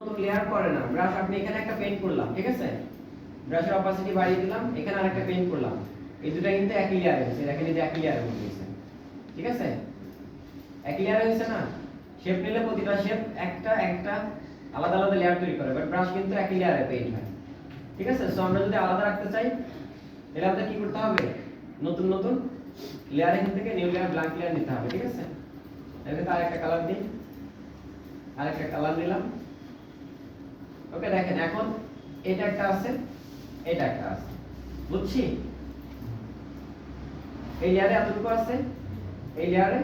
Clear করে না। Brush আপনি এখানে একটা পেইন্ট করলাম, ঠিক আছে, ব্রাশের অপাসিটি বাড়িয়ে দিলাম, এখানে আরেকটা পেইন্ট করলাম, এই দুটো কিন্তু একই লেয়ারে হয়েছে, দেখেন এই যে একই লেয়ারের মধ্যে হয়েছে, ঠিক আছে, একই লেয়ারে হয়েছে না। শেপ নিলে প্রতিটা শেপ একটা একটা আলাদা আলাদা লেয়ার তৈরি করে, বাট ব্রাশ কিন্তু একই লেয়ারে পেইন্ট হয়, ঠিক আছে। সো আমরা যদি আলাদা রাখতে চাই তাহলে আমাদের কি করতে হবে, নতুন নতুন লেয়ার এখান থেকে নিউ লেয়ার ব্ল্যাঙ্ক লেয়ার নিতে হবে, ঠিক আছে। এখানে আরেকটা কালার দিই, আরেকটা কালার নিলাম, ওকে। দেখেন এখন এটা একটা আছে, এটা একটা আছে, বুঝছি। এই লেয়ারে এতটুকু আছে, এই লেয়ারে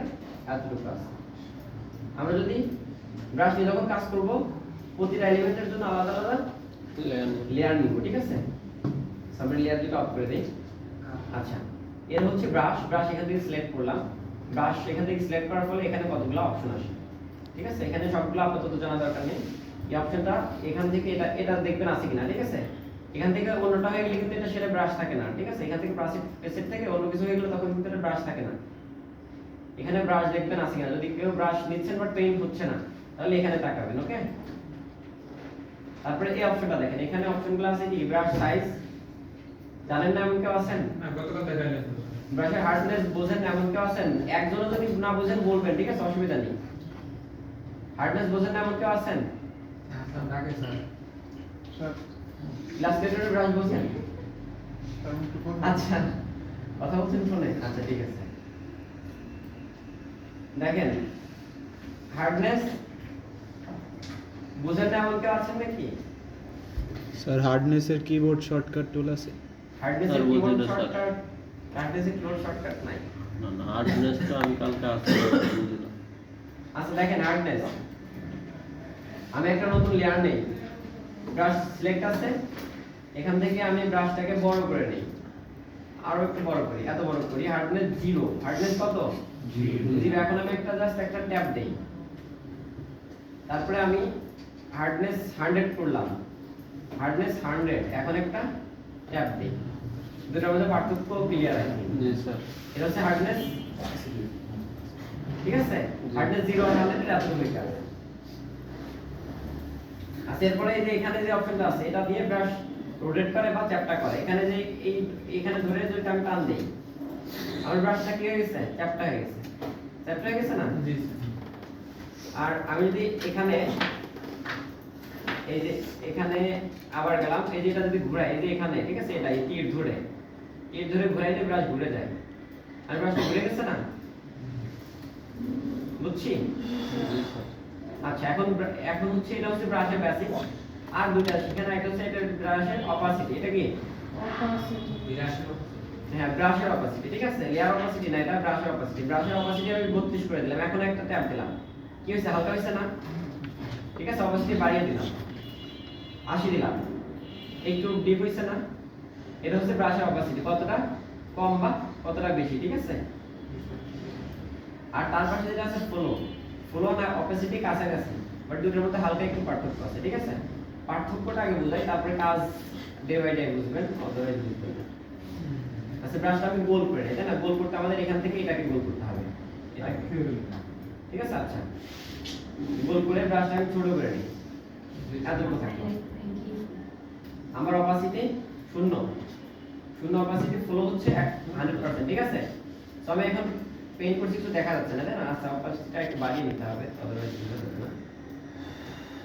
এতটুকু আছে। আমরা যদি ব্রাশ নিয়ে যখন কাজ করব প্রতিটা এলিমেন্টের জন্য আলাদা আলাদা লেয়ার নিব, ঠিক আছে। আমরা লেয়ার দুটো অফ করে দেই। আচ্ছা, এর হচ্ছে ব্রাশ, ব্রাশ এখান থেকে সিলেক্ট করলাম, ব্রাশ এখান থেকে সিলেক্ট করার ফলে এখানে কতগুলো অপশন আসে, ঠিক আছে। এখানে সবগুলো আপাতত জানা দরকার নেই। এই অপশনটা এখান থেকে এটা এটা দেখবেন আছে কিনা, ঠিক আছে। এখান থেকে অন্যটা হয়ে গেলে কিন্তু এটা সেটা ব্রাশ থাকে না, ঠিক আছে। এখান থেকে ব্রাশ পেসেট থেকে অন্য কিছু হয়ে গেলে তখন কিন্তু এটা ব্রাশ থাকে না। এখানে ব্রাশ দেখবেন আছে কিনা, যদি কেউ ব্রাশ নিচ্ছেন বাট পেইন্ট হচ্ছে না তাহলে এখানে তাকাবেন, ওকে। তারপরে এই অপশনটা দেখেন, এখানে অপশনগুলো আছে কি, ব্রাশ সাইজ জানেন না এমন কেউ আছেন? না, গতকাল দেখাইলেন। ব্রাশের হার্ডনেস বোঝেন না এমন কেউ আছেন? একজনও যদি না বোঝেন বলবেন, ঠিক আছে, অসুবিধা নেই। হার্ডনেস বোঝেন না এমন কেউ আছেন? স্যার ডাকে স্যার। স্যার ইলাস্ট্রেটরের ব্রাশ বোঝেন? স্যার একটু ফোন। আচ্ছা, কথা বলছেন ফোনে? আচ্ছা, ঠিক আছে। দেখেন হার্ডনেস বোঝেন না এমন কেউ আছেন নাকি? স্যার হার্ডনেসের কিবোর্ড শর্টকাট টুল আছে? হার্ডনেসের স্যার, কিবোর্ড বোঝেন না, স্যার। শর্টকাট, হার্ডনেসের কিবোর্ড শর্টকাট নাই। না না, হার্ডনেসটা আমি কালকে আসতে বুঝলাম। আচ্ছা দেখেন হার্ডনেস, আমি একটা নতুন লেয়ার নেই, ব্রাশ সিলেক্ট আছে, এখান থেকে আমি ব্রাশটাকে বড় করে নেই, আরো একটু বড় করি, এত বড় করি, হার্ডনেস 0। হার্ডনেস কত? 0। এখন আমি একটা জাস্ট একটা ট্যাপ দেই, তারপরে আমি হার্ডনেস 100 করলাম, হার্ডনেস 100, এখন একটা ট্যাপ দেই। দুটোর মধ্যে পার্থক্য ক্লিয়ার আছে? জি স্যার। এটা হচ্ছে হার্ডনেস, ঠিক আছে। হার্ডনেস 0 আর 100 এত মিটার আছে। আচ্ছা, এরপরে এই যে এখানে যে অপশনটা আছে এটা দিয়ে ব্রাশ রোটেট করে বা চ্যাপটা করে। এখানে যে এই এখানে ধরে যদি আমি টান দেই, আমার ব্রাশটা কি হয়ে গেছে? চ্যাপটা হয়ে গেছে, চ্যাপটা হয়ে গেছে না? জি স্যার। আর আমি যদি এখানে এই যে এখানে আবার গেলাম, এই যে এটা যদি ঘোরাই, এই যে এখানে, ঠিক আছে, এটা তীর ধরে ঘোরাইলে ব্রাশ ঘুরে যায়, আর ব্রাশটা ঘুরে গেছে না, বুঝছি। জি স্যার। আচ্ছা, এখন হচ্ছে এটা হচ্ছে ব্রাশের বেসিক, আর দুটো সেখানে একটা হচ্ছে এটা ব্রাশের অপাসিটি। এটা কি? হ্যাঁ, ব্রাশের অপাসিটি, ঠিক আছে, লেয়ার অপাসিটি না, এটা ব্রাশের অপাসিটি। ব্রাশের অপাসিটি আমি 32 করে দিলাম, এখন একটা ট্যাপ দিলাম, কি হয়েছে? হালকা হয়েছে না? ঠিক আছে, অপাসিটি বাড়িয়ে দিলাম, 80 দিলাম, একটু ডিপ হয়েছে না? এটা হচ্ছে ব্রাশের অপাসিটি, কতটা কম বা কতটা বেশি, ঠিক আছে। আর তার পাশে যেটা আছে ফ্লো না অপাসিটি কাছাকাছি, বাট দুটোর মধ্যে হালকা একটু পার্থক্য আছে, ঠিক আছে। পার্থক্যটা আগে বুঝাই, তারপরে কাজ ডে বাই ডে বুঝবেন, অদরওয়াইজ বুঝবেন না। আচ্ছা, ব্রাশটা আমি গোল করে নিই, তাই না? গোল করতে আমাদের এখান থেকে এটাকে গোল করতে হবে, এটাকে, ঠিক আছে। আচ্ছা, গোল করে ব্রাশটা আমি ছোট করে নিই, এতটুকু থাকলো। আমার অপাসিটি শূন্য অপাসিটি ফ্লো হচ্ছে 100%, ঠিক আছে। তো আমি এখন পেইন্ট করছি, কিছু দেখা যাচ্ছে না, তাই না? আচ্ছা, অপাসিটিটা একটু বাড়িয়ে নিতে হবে, অদরওয়াইজ বোঝা যাবে না।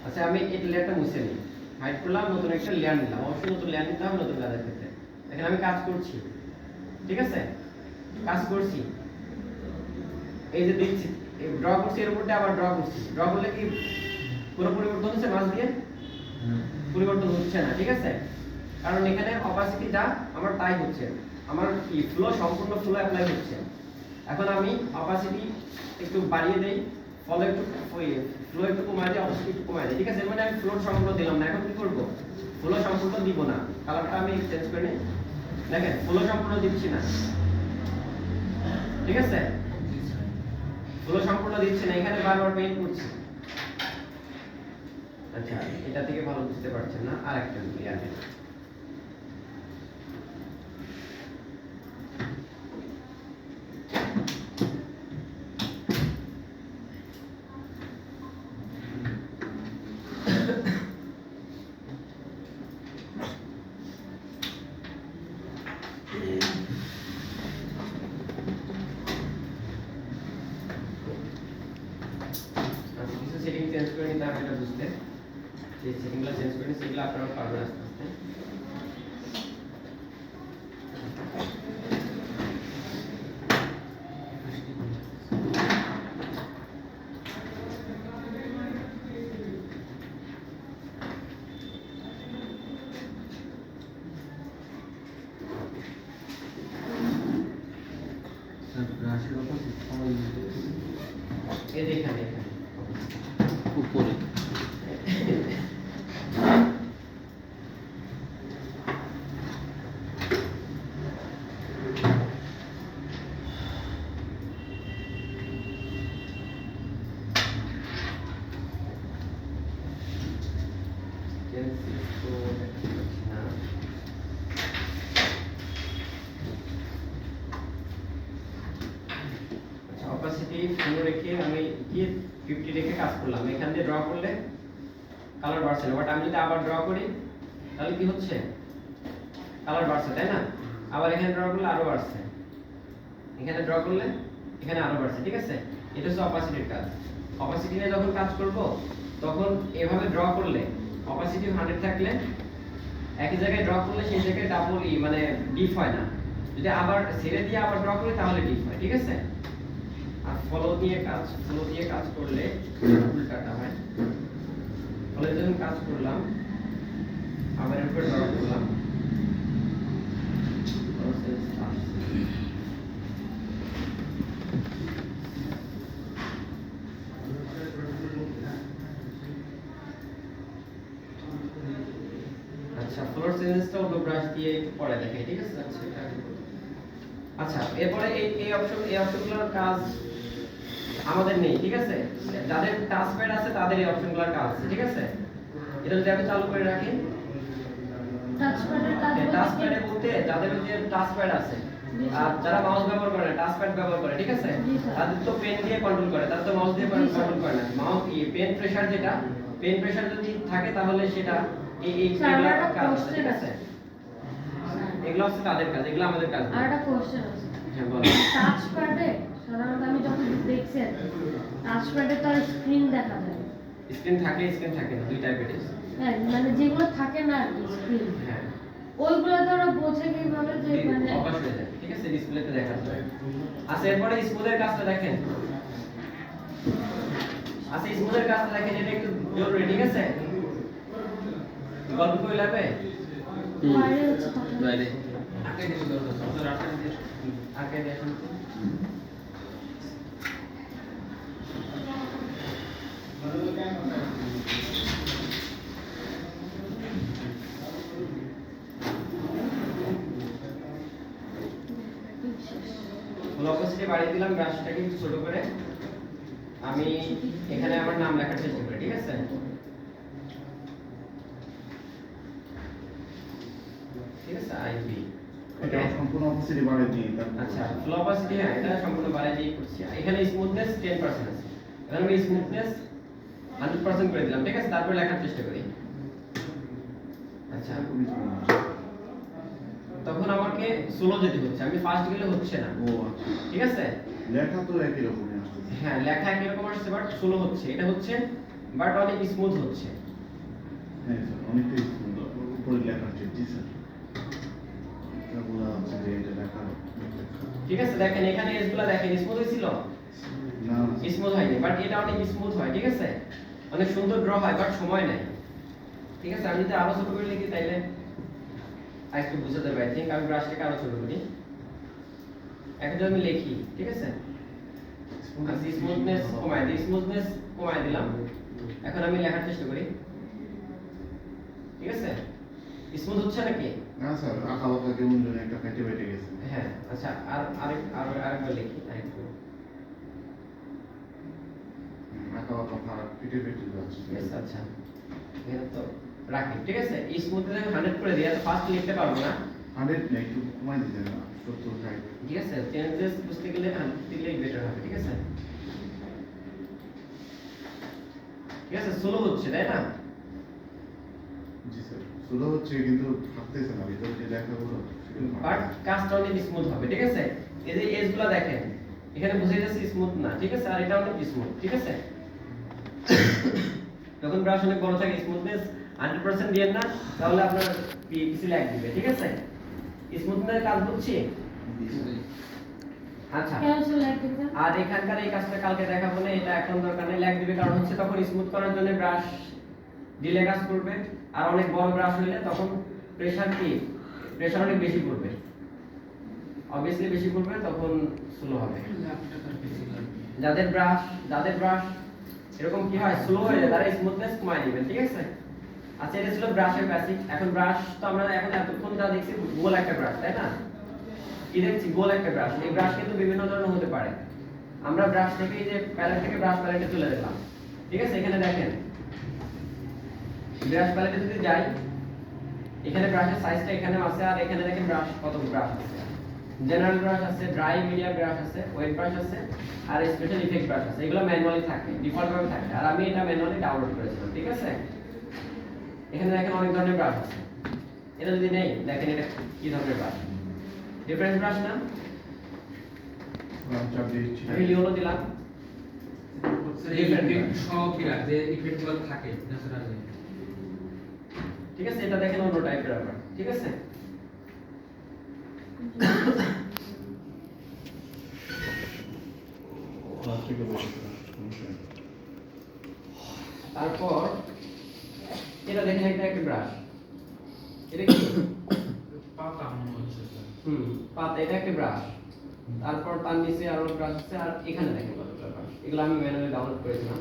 আচ্ছা, আমি এই লেয়ারটা মুছে নিই, হাইড করলাম, নতুন একটা লেয়ার নিলাম। অবশ্যই নতুন লেয়ার নিতে হবে নতুন কাজের ক্ষেত্রে। এখানে আমি কাজ করছি, ঠিক আছে, কাজ করছি, এই যে দিচ্ছি, ড্র করছি, এর উপরটা আবার ড্র করছি। ড্র করলে কি কোনো পরিবর্তন হচ্ছে মাঝ দিয়ে? পরিবর্তন হচ্ছে না, ঠিক আছে, কারণ এখানে অপাসিটি যা আমার তাই হচ্ছে, আমার কি ফ্লো সম্পূর্ণ ফ্লো অ্যাপ্লাই হচ্ছে। এখন আমি অপাসিটি একটু বাড়িয়ে দেই, ফলো একটু ফ্লো একটু কমায় দিই, অপাসিটি একটু কমায় দিই, ঠিক আছে। মানে আমি ফ্লো সম্পূর্ণ দিলাম না, এখন কি করব? ফ্লো সম্পূর্ণ দিব না, কালারটা আমি চেঞ্জ করে নিই। দেখেন ফ্লো সম্পূর্ণ দিচ্ছি না, ঠিক আছে, ফ্লো সম্পূর্ণ দিচ্ছি না, এখানে বারবার পেইন্ট করছি। আচ্ছা, এটা থেকে ভালো বুঝতে পারছেন না, আরেকটা লেয়ার দিই। যে সেটিংগুলো চেঞ্জ করে সেগুলো আপনারা পারবেন আস্তে আস্তে। এই যে এখানে উপরে অপাসিটি 15 রেখে আমি কি 50 রেখে কাজ করলাম। এখান দিয়ে ড্র করলে কালার বাড়ছে না, বাট আমি যদি আবার ড্র করি তাহলে কি হচ্ছে, কালার বাড়ছে, তাই না? আবার এখানে ড্র করলে আরো বাড়ছে, এখানে ড্র করলে এখানে আরো বাড়ছে, ঠিক আছে? এটা হচ্ছে অপাসিটির কাজ। অপাসিটি নিয়ে যখন কাজ করব তখন এভাবে ড্র করলে অপাসিটি 100 থাকলে একই জায়গায় ড্র করলে সেই জায়গায় ডাবল মানে ডিপ হয় না। যদি আবার ছেড়ে দিয়ে আবার ড্র করি তাহলে ডিপ হয়, ঠিক আছে? আর ফলো দিয়ে কাজ করলে উল্টাটা হয়। ফলো যখন কাজ করলাম আবার এর উপর ড্র করলাম, আচ্ছা ফ্লোর চেঞ্জটা অটো ব্রাশ দিয়ে একটু পরে দেখাই, ঠিক আছে? আচ্ছা এরপরে এই অপশনগুলোর কাজ আমাদের নেই, ঠিক আছে? যাদের টাচ প্যাড আছে তাদের এই অপশনগুলোর কাজ আছে, ঠিক আছে? এটা যদি আমি চালু করে রাখি, টাচ প্যাডের কাজ টাচ প্যাডে বলতে যাদের ওই যে টাচ প্যাড আছে আর যারা মাউস ব্যবহার করে না, টাচ প্যাড ব্যবহার করে, ঠিক আছে? তাদের তো পেন দিয়ে কন্ট্রোল করে, তারা তো মাউস দিয়ে কন্ট্রোল করে না। মাউস পেন প্রেসার যেটা, পেন প্রেসার যদি থাকে তাহলে সেটা এই কাজ আছে, ঠিক আছে? এগুলো হচ্ছে তাদের কাজ, এগুলো আমাদের কাজ না। আর একটা কোশ্চেন আছে। হ্যাঁ বলো। টাচ প্যাডে সাধারণত আমি যখন দেখছেন টাচ প্যাডে তো স্ক্রিন দেখা যায়। স্ক্রিন থাকে, স্ক্রিন থাকে না, দুই টাইপের আছে। হ্যাঁ মানে যেগুলো থাকে না স্ক্রিন, হ্যাঁ ওইগুলো তো ওরা বোঝে কিভাবে যে মানে অবশ হয়ে যায়, ঠিক আছে? ডিসপ্লেতে দেখা যায়। আচ্ছা এরপরে স্মুথের কাজটা দেখেন। আচ্ছা স্মুথের কাজটা দেখেন, এটা একটু জরুরি, ঠিক আছে? গল্প কই লাগবে? বাইরে হচ্ছে তখন বাইরে আগে দিয়ে দরকার, আগে দিয়ে শুনতে। লকসিটি বাড়িয়ে দিলাম, ব্রাশটাকে একটু ছোট করে আমি এখানে আমার নাম লেখার চেষ্টা করি, ঠিক আছে? ঠিক আছে আইবি এটা সম্পূর্ণ অপোজিট বাড়ে দিই আচ্ছা ফ্লোপাসিটি, হ্যাঁ এটা সম্পূর্ণ বাড়াই দিয়ে করছি। এখানে স্মুথনেস 10% আছে, এখানে আমি স্মুথনেস 100% করে দিলাম, ঠিক আছে? তারপর লেখার চেষ্টা করি। আচ্ছা তখন আমাকে স্লো যেতে হচ্ছে, আমি ফাস্ট গেলে হচ্ছে না, ও আচ্ছা, ঠিক আছে? লেখা তো একই রকমই আসছে। হ্যাঁ লেখা একই রকম আসছে বাট স্লো হচ্ছে, এটা হচ্ছে বাট অনেক স্মুথ হচ্ছে। হ্যাঁ স্যার, অনেকটাই সুন্দর উপরে লেখা আছে। জি স্যার, এটা বলা আছে যে এটা লেখা ঠিক আছে? দেখেন এখানে এসগুলো দেখেন স্মুথ হয়েছিল, না স্মুথ হয়নি, বাট এটা অনেক স্মুথ হয়, ঠিক আছে? অনেক সুন্দর ড্র হয় বাট সময় নেয়, ঠিক আছে? আমি যদি আরো ছোট করে লিখি তাইলে একটু বুঝতে পারবে। আই থিংক আমি ব্রাশটাকে আরো ছোট করি, এখন যদি আমি লিখি, ঠিক আছে? আচ্ছা স্মুথনেস কমাই দিই, স্মুথনেস কমাই দিলাম। এখন আমি লেখার চেষ্টা করি, ঠিক আছে? স্মুথ হচ্ছে নাকি? না স্যার, আঁকা বাঁকা কেমন যেন একটা কেটে বেটে গেছে। হ্যাঁ আচ্ছা আরেকবার লিখি আরেকটু। আঁকা বাঁকা ফারাক কেটে বেটে যাচ্ছে। Yes, আচ্ছা এখানে তো রাখি, ঠিক আছে? স্মুথনেস আমি 100 করে দিই, এত ফাস্ট লিখতে পারবো না, 100 না, একটু কমাই দিতে না, 70 60। ঠিক আছে? চেঞ্জেস বুঝতে গেলে 100 দিলেই বেটার হবে, ঠিক আছে? ঠিক আছে স্লো হচ্ছে তাই না? জি স্যার, স্লো হচ্ছে কিন্তু থাকতেছে না, ভিতরে যে লেখাগুলো বাট কাজটা অনেক স্মুথ হবে, ঠিক আছে? এই যে এজগুলো দেখেন এখানে বুঝে যাচ্ছে স্মুথ না, ঠিক আছে? আর এটা অনেক স্মুথ, ঠিক আছে? যখন ব্রাশ অনেক বড় থাকে স্মুথনেস 100% দিয়েন না, তাহলে আপনার পিসি ল্যাগ দিবে, ঠিক আছে? স্মুথনেস কাজ হচ্ছে। আচ্ছা, কেন সে লাগবে না? আর এখানকার এই কাজটা কালকে দেখাবো না, এটা এখন দরকার নেই। ল্যাগ দিবে কারণ হচ্ছে তখন স্মুথ করার জন্য ব্রাশ ডিলে কাজ করবে, আর অনেক বড় ব্রাশ হইলে তখন প্রেসার অনেক বেশি পড়বে, অবভিয়াসলি বেশি পড়বে, তখন স্লো হবে। যাদের ব্রাশ এরকম কি হয়, স্লো হয়ে যায়, তারা স্মুথনেস কমায় দিবেন, ঠিক আছে? আচ্ছা, এটা ছিল ব্রাশের বেসিক। এখন ব্রাশ তো আমরা এখন এতক্ষণ যা দেখছি গোল একটা ব্রাশ, তাই না? কি দেখছি, গোল একটা ব্রাশ। এই ব্রাশ কিন্তু বিভিন্ন ধরনের হতে পারে। আমরা ব্রাশ থেকে এই যে প্যালেট থেকে ব্রাশ প্যালেটে চলে গেলাম, ঠিক আছে? এখানে দেখেন ব্রাশ প্যালেটে যদি যাই, এখানে ব্রাশের সাইজটা এখানেও আছে, আর এখানে দেখেন ব্রাশ কত ব্রাশ আছে। জেনারেল ব্রাশ আছে, ড্রাই মিডিয়াম ব্রাশ আছে, ওয়েট ব্রাশ আছে, আর স্পেশাল ইফেক্ট ব্রাশ আছে। এগুলো ম্যানুয়ালি থাকে, ডিফল্ট ভাবে থাকে, আর আমি এটা ম্যানুয়ালি ডাউনলোড করেছিলাম, ঠিক আছে? এখানে দেখেন অনেক ধরনের ব্রাশ আছে। এটা যদি নেই, দেখেন এটা কি ধরনের ব্রাশ, ডিফারেন্ট ব্রাশ না? চাপ দিচ্ছি। আমি লিওনো দিলাম, ঠিক আছে? এটা দেখেন অন্য টাইপের ব্যাপার, ঠিক আছে? থেকে বেশি সমস্যা নেই। তারপর এটা দেখেন একটা ব্রাশ, এটা কি পাতা মনে হচ্ছে স্যার। পাতা, এটা একটা ব্রাশ। তারপর তার নিচে আরো ব্রাশ আছে, আর এখানে দেখেন কতগুলো ব্রাশ। এগুলো আমি ম্যানুয়ালি ডাউনলোড করেছিলাম।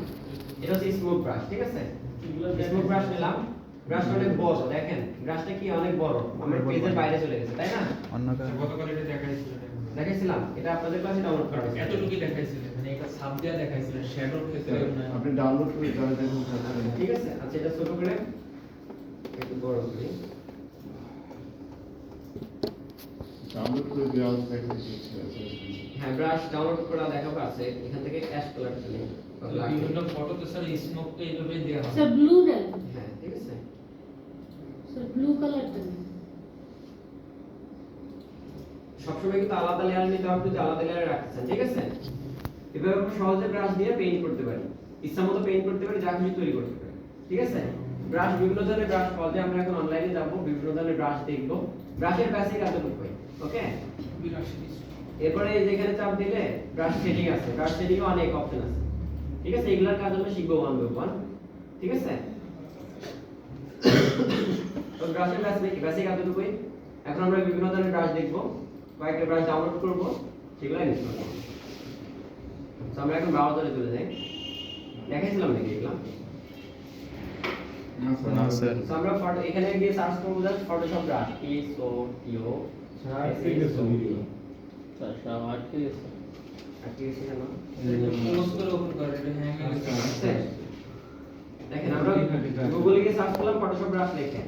এটা হচ্ছে স্মোক ব্রাশ, ঠিক আছে? স্মোক ব্রাশ নিলাম, ব্রাশটা অনেক বড়, দেখেন ব্রাশটা কি অনেক বড়, আমার পেজের বাইরে চলে গেছে, তাই না? অন্য গতকাল এটা দেখাইছিল, দেখাইছিলাম, এটা আপনাদের ক্লাসে ডাউনলোড করা হয়েছে। এতটুকুই দেখাইছিল, মানে এটা সাব দিয়া দেখাইছিল, শ্যাডোর ক্ষেত্রে না। আপনি ডাউনলোড করে তাহলে দেখুন তাহলে। ঠিক আছে? আচ্ছা, এটা ছোট করে একটু বড় করি। ডাউনলোড করে দেওয়া দেখা দিচ্ছি। হ্যাঁ, ব্রাশ ডাউনলোড করা দেখাবো আছে, এখান থেকে অ্যাশ কালারটা নেই। বিভিন্ন ফটোতে স্যার স্মোকটা এইভাবে দেওয়া হয়। স্যার ব্লু নেন, হ্যাঁ, ঠিক আছে? স্যার ব্লু কালারটা নেন। সবসময় কিন্তু আলাদা লেয়ার নিতে হবে, যদি আলাদা লেয়ারে রাখতে চান, ঠিক আছে? এভাবে আমরা সহজে ব্রাশ দিয়ে পেইন্ট করতে পারি, ইচ্ছা মতো পেইন্ট করতে পারি, যা কিছু তৈরি করতে পারি, ঠিক আছে? ব্রাশ, বিভিন্ন ধরনের ব্রাশ পাওয়া যায়, আমরা এখন অনলাইনে যাব, বিভিন্ন ধরনের ব্রাশ দেখবো। ব্রাশের বেসিক এতটুকু, ওকে? এরপরে যেখানে চাপ দিলে ব্রাশ সেটিং আছে, ব্রাশ সেটিং এ অনেক অপশন আছে, ঠিক আছে? এগুলোর কাজ আমরা শিখবো 1 by 1, ঠিক আছে? তো ব্রাশের বেসিক এতটুকুই। এখন আমরা বিভিন্ন ধরনের ব্রাশ দেখবো, কয়েকটা ব্রাশ ডাউনলোড করব, সেগুলো ইনস্টল করব। তো আমরা এখন ব্রাউজারে চলে যাই। দেখাইছিলাম নাকি এগুলো? না স্যার। তো আমরা এখানে গিয়ে সার্চ করব just Photoshop brush, SOTO sir সব আটকে গেছে। আর কি আছে জানো? ক্লোজ করে ওপেন করে এটা হ্যাং হয়ে গেছে। আছে? দেখেন আমরা গুগলে গিয়ে সার্চ করলাম ফটোশপ ব্রাশ লিখে,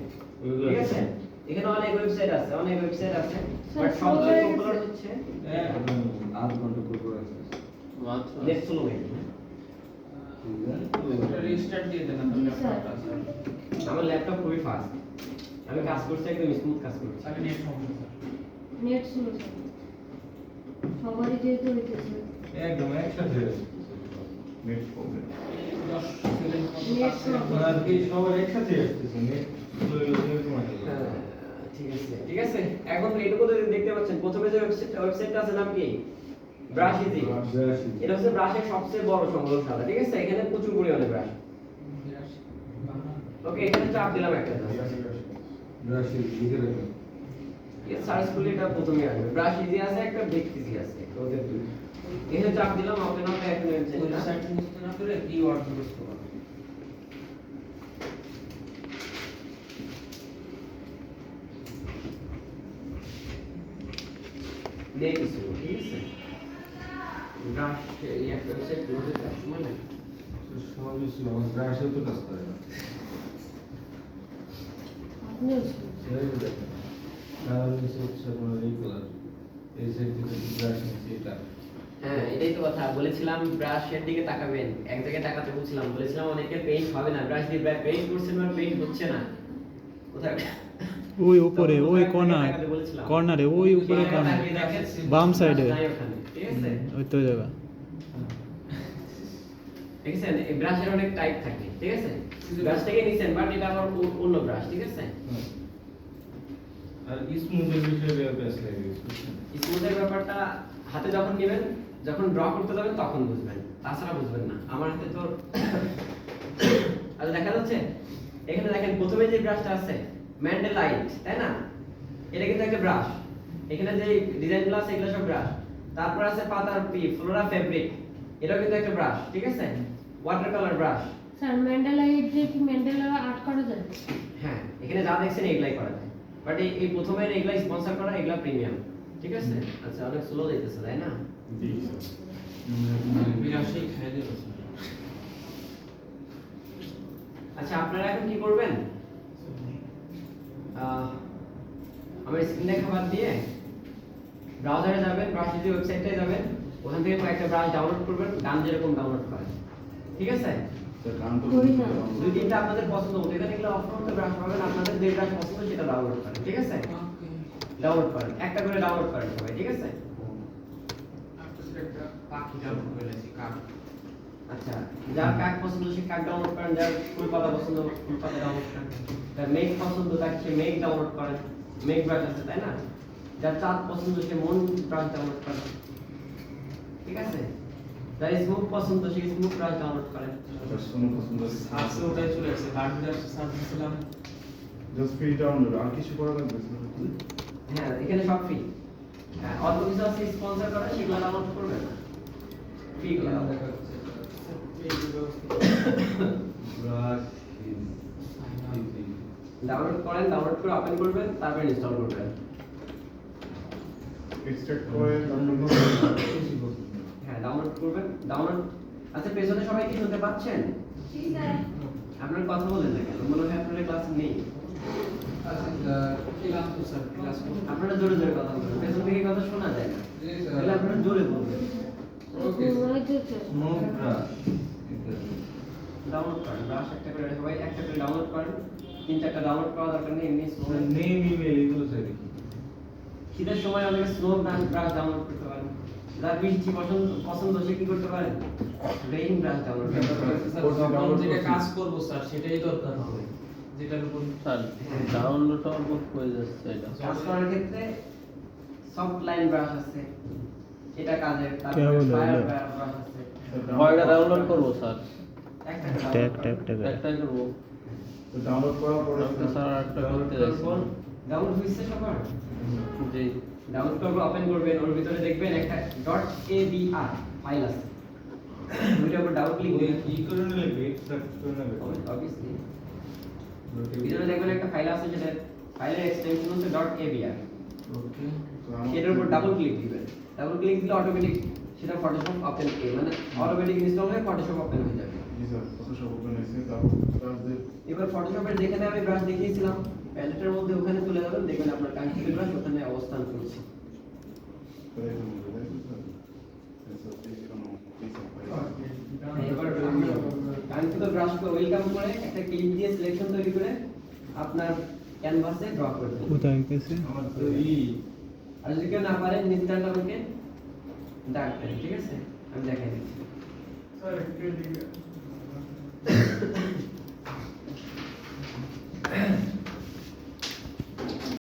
ঠিক আছে? এখানে অনেক ওয়েবসাইট আছে, বাট সবচেয়ে পপুলার হচ্ছে মাত্র নেট স্লো হয়ে গেছে। এটা রিস্টার্ট দিয়ে দেন আপনার ল্যাপটপটা স্যার। আমার ল্যাপটপ খুবই ফাস্ট, আমি কাজ করছি একদম স্মুথ কাজ করছি। তাহলে নেট সমস্যা স্যার। নেট স্লো স্যার, সবারই যেহেতু হইতেছে একদম একসাথে net problem. 10 second net slow. আর কি সবার একসাথে আসতেছে নেট হ্যাঁ, ঠিক আছে। এখন এইটুকু তো দেখতে পাচ্ছেন, প্রথমে যে ওয়েবসাইটটা আছে নাম কি? Brush easy. এটা হচ্ছে ব্রাশের সবচেয়ে বড় সংগ্রহশালা, ঠিক আছে? এখানে প্রচুর পরিমাণে ব্রাশ। ওকে, এখানে চাপ দিলাম একটা সার্চ করলে এটা প্রথমে আসবে। ব্রাশ ইজি আছে, একটা বেক ইজি আছে, ওদের দুই। এখানে চাপ দিলাম, ওপেন হবে এখন ওয়েবসাইটটা। ওয়েবসাইট মুছতে না করে কিওয়ার্ড ইউজ করুন। নেট স্লো, ঠিক আছে? ব্রাশ এই একটা ওয়েবসাইট লোডে দেওয়ার সময় লাগে। সহজে ছিল আমার ব্রাশে তো কাজ করে না আপনিও স্লো। এই দেখেন কালার হচ্ছে আপনার এই কালার এই সাইড থেকে ব্রাশ নিচ্ছে এটা হ্যাঁ, এটাই তো কথা বলেছিলাম, ব্রাশের দিকে তাকাবেন, এক জায়গায় তাকাতে বলছিলাম, অনেকে পেইন্ট হবে না, ব্রাশ দিয়ে পেইন্ট করছেন আর পেইন্ট হচ্ছে না, কোথায়? ওই উপরে, ওই কর্নার, তাকাতে বলেছিলাম। কর্নারে, ওই উপরে কর্নার, বাম সাইডে, নাই ওখানে, ঠিক আছে? ওই তো জায়গা। ঠিক আছে, এই ব্রাশের অনেক টাইপ থাকে, ঠিক আছে, ব্রাশটাকে নিছেন বাট এটা আবার অন্য ব্রাশ, ঠিক আছে। আর স্মুথের বিষয়ে বেশ লাগে স্মুথের ব্যাপারটা হাতে যখন নেবেন, যখন ড্র করতে যাবেন তখন বুঝবেন, তাছাড়া বুঝবেন না। আমার হাতে তো আচ্ছা দেখা যাচ্ছে, এখানে দেখেন প্রথমে যে ব্রাশটা আছে ম্যান্ডেলাইট, তাই না, এটা কিন্তু একটা ব্রাশ। এখানে যে ডিজাইন গুলো আছে এগুলো সব ব্রাশ। তারপর আছে পাতার পি ফ্লোরা ফেব্রিক, এটাও কিন্তু একটা ব্রাশ, ঠিক আছে, water colour brush. Sir Mandela দিয়ে কি ম্যান্ডেলা আর্ট করা যায়? হ্যাঁ, এখানে যা দেখছেন এগুলাই করা যায়, বাট এই প্রথমে এগুলা স্পন্সর করা, এগুলা প্রিমিয়াম, ঠিক আছে। আচ্ছা অনেক স্লো যাইতেছে তাই না? জি স্যার। বিরাশি খাই দেবো স্যার। আচ্ছা আপনারা এখন কি করবেন, আমার স্ক্রিনে খাবার দিয়ে ব্রাউজারে যাবেন, ব্রাউজারে ওয়েবসাইটে যাবেন, ওখান থেকে একটা ব্রাশ ডাউনলোড করবেন, গান যেরকম ডাউনলোড করেন, ঠিক আছে। স্যার গান তো করি না। দুই তিনটা আপনাদের পছন্দ মতো, এখানে গেলে অপশন ব্রাশ পাবেন, আপনাদের যে ব্রাশ পছন্দ সেটা ডাউনলোড করেন, ঠিক আছে, ডাউনলোড করেন, একটা করে ডাউনলোড করেন সবাই, ঠিক আছে। একটা পাখি ডাউনলোড করে নিয়েছি, কাক। আচ্ছা, যার কাক পছন্দ সে কাক ডাউনলোড করেন, যার ফুল পাতা পছন্দ ফুল পাতা ডাউনলোড করেন, যার মেঘ পছন্দ তাকে সে মেঘ ডাউনলোড করেন, মেঘ ব্রাশ আছে তাই না, যার চাঁদ পছন্দ সে মন ব্রাশ ডাউনলোড করেন, ঠিক আছে, যার স্মুথ পছন্দ সে স্মুথ ব্রাশ ডাউনলোড করেন। স্যার শোনো পছন্দ আজকে ওটাই চলে আসছে, হার্ডওয়্যার সার্চ দিয়েছিলাম। জাস্ট ফ্রি ডাউনলোড, আর কিছু করা লাগবে স্যার? হ্যাঁ এখানে সব ফ্রি, অল্প কিছু আছে স্পন্সর করা, সেগুলো ডাউনলোড করবেন না, ফ্রি গুলো ব্রাশ ডাউনলোড করেন, ডাউনলোড করে ওপেন করবেন, তারপর ইনস্টল করবেন। এক্সট্রাক্ট করে ডাউনলোড হ্যাঁ ডাউনলোড করবেন, ডাউনলোড। আচ্ছা পেছনে সবাই কি শুনতে পাচ্ছেন? জি স্যার। আপনারা কথা বলেন না কেন, মনে হয় আপনাদের ক্লাস নেই। আচ্ছা ক্লাস তো স্যার, ক্লাস আপনারা জোরে জোরে কথা বলেন, পেছন থেকে কথা শোনা যায় না, তাহলে আপনারা জোরে বলবেন। ওকে স্মুথ ব্রাশ ডাউনলোড করেন, ব্রাশ একটা করে সবাই একটা করে ডাউনলোড করেন, 3-4টা ডাউনলোড করা দরকার নেই, এমনি স্লো। নেম ইমেল এগুলো স্যার কি? শীতের সময় অনেকে স্লো ব্রাশ ডাউনলোড করতে পারেন, যার বৃষ্টি পছন্দ সে কি করতে পারেন, রেইন ব্রাশ ডাউনলোড করতে পারেন। স্যার যখন যেটা কাজ করব স্যার সেটাই দরকার হবে, যেটার উপর স্যার ডাউনলোড অলমোস্ট হয়ে যাচ্ছে এটা। কাজ করার ক্ষেত্রে সফট লাইন ব্রাশ আছে, এটা কাজের, क्या তারপরে बोला ফায়ার बोला? ব্রাশ আছে, কয়টা ডাউনলোড করবো স্যার? একটা टैग टैग टैग একটাই করবো। তো ডাউনলোড করার পরে ওকে স্যার আরেকটা করতে যাচ্ছি। ডাউনলোড হয়েছে সবার, জি ডাউনলোড করবে, ওপেন করবেন, ওর ভিতরে দেখবেন একটা .abr ফাইল আছে, ওইটার উপর ডাবল ক্লিক দিবেন, কি করে নেবে? এক্সট্রাক্ট করে নেবে? অবভিয়াসলি ভিতরে দেখবেন একটা ফাইল আছে, যেটা ফাইলের এক্সটেনশন হচ্ছে .abr, ওকে সেটার উপর ডাবল ক্লিক দিবেন, ডাবল ক্লিক দিলে অটোমেটিক সেটা ফটোশপ ওপেন মানে অটোমেটিক ইনস্টল হয়ে ফটোশপ ওপেন হয়ে যাবে। জি স্যার, ফটোশপ ওপেন হয়েছে, তারপর ব্রাশদের এবার ফটোশপের যেখানে আমি ব্রাশ দেখিয়েছিলাম প্যালেটের মধ্যে ওখানে চলে যাবেন, দেখবেন আপনার কাঙ্ক্ষিত ব্রাশ ওখানে অবস্থান করছে। করে দেবেন, তাই তো স্যার? হ্যাঁ স্যার, প্লিজ কোনো প্লিজ এবার কাঙ্ক্ষিত ব্রাশকে ওয়েলকাম করে একটা ক্লিপ দিয়ে সিলেকশন তৈরি করে আপনার ক্যানভাসে ড্র করবেন। बताएं कैसे? আমার তো আর যদি কেউ না পারেন নির্দিষ্ট আমাকে ডাকবেন, ঠিক আছে, আমি দেখাই দিচ্ছি।